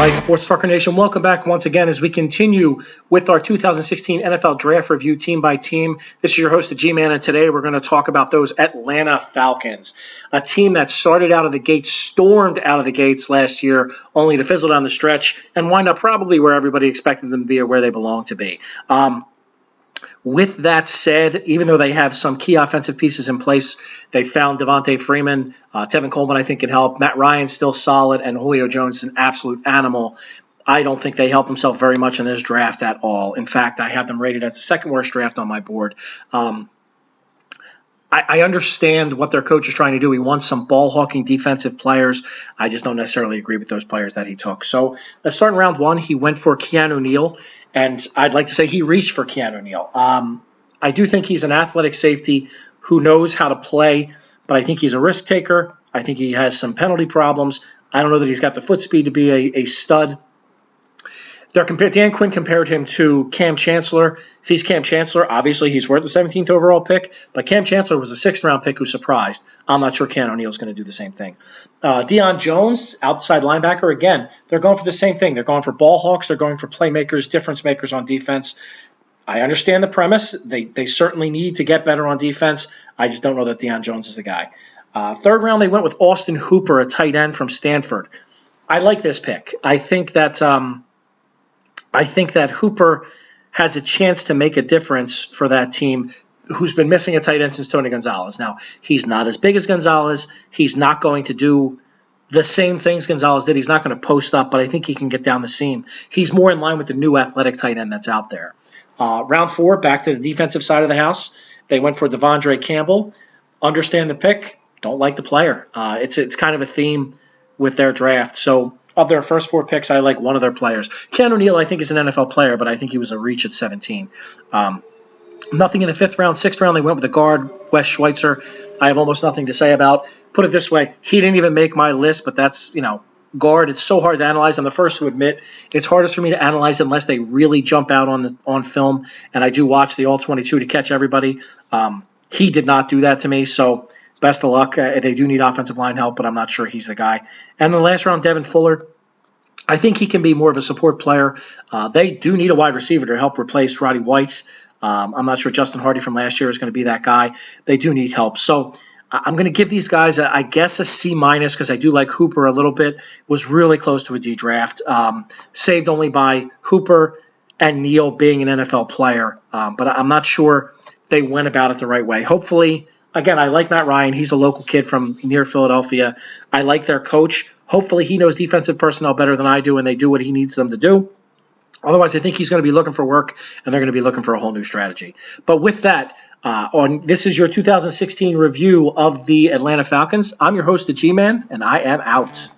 right, Sports Talker Nation, welcome back once again as we continue with our 2016 NFL Draft Review team by team. This is your host, the G-Man, and today we're going to talk about those Atlanta Falcons, a team that started out of the gates, stormed out of the gates last year, only to fizzle down the stretch and wind up probably where everybody expected them to be or where they belong to be. With that said, even though they have some key offensive pieces in place, they found Devontae Freeman. Tevin Coleman, I think, can help. Matt Ryan's still solid, and Julio Jones is an absolute animal. I don't think they help themselves very much in this draft at all. In fact, I have them rated as the second worst draft on my board. I understand what their coach is trying to do. He wants some ball-hawking defensive players. I just don't necessarily agree with those players that he took. So let's start in round one. He went for Keanu Neal, and I'd like to say he reached for Keanu Neal. I do think he's an athletic safety who knows how to play, but I think he's a risk taker. I think he has some penalty problems. I don't know that he's got the foot speed to be a stud. Dan Quinn compared him to Cam Chancellor. If he's Cam Chancellor, obviously he's worth the 17th overall pick, but Cam Chancellor was a 6th-round pick who surprised. I'm not sure Keanu O'Neal's going to do the same thing. Deion Jones, outside linebacker, again, they're going for the same thing. They're going for ball hawks. They're going for playmakers, difference makers on defense. I understand the premise. They certainly need to get better on defense. I just don't know that Deion Jones is the guy. 3rd round, they went with Austin Hooper, a tight end from Stanford. I like this pick. I think that Hooper has a chance to make a difference for that team who's been missing a tight end since Tony Gonzalez. Now, he's not as big as Gonzalez. He's not going to do the same things Gonzalez did. He's not going to post up, but I think he can get down the seam. He's more in line with the new athletic tight end that's out there. Round 4, back to the defensive side of the house. They went for Devondre Campbell. Understand the pick. Don't like the player. It's kind of a theme with their draft. So of their first 4 picks, I like one of their players. Keanu Neal, I think, is an NFL player, but I think he was a reach at 17. Nothing in the 5th round. 6th round, they went with the guard, Wes Schweitzer. I have almost nothing to say about. Put it this way, he didn't even make my list, but that's, guard. It's so hard to analyze. I'm the first to admit it's hardest for me to analyze unless they really jump out on film, and I do watch the All-22 to catch everybody. He did not do that to me, so best of luck. They do need offensive line help, but I'm not sure he's the guy. And in the last round, Devin Fuller. I think he can be more of a support player. They do need a wide receiver to help replace Roddy White. I'm not sure Justin Hardy from last year is going to be that guy. They do need help. So I'm going to give these guys, I guess, a C- because I do like Hooper a little bit. Was really close to a D draft. Saved only by Hooper and Neal being an NFL player. But I'm not sure they went about it the right way. Hopefully, again, I like Matt Ryan. He's a local kid from near Philadelphia. I like their coach. Hopefully he knows defensive personnel better than I do, and they do what he needs them to do. Otherwise, I think he's going to be looking for work, and they're going to be looking for a whole new strategy. But with that, this is your 2016 review of the Atlanta Falcons. I'm your host, the G-Man, and I am out.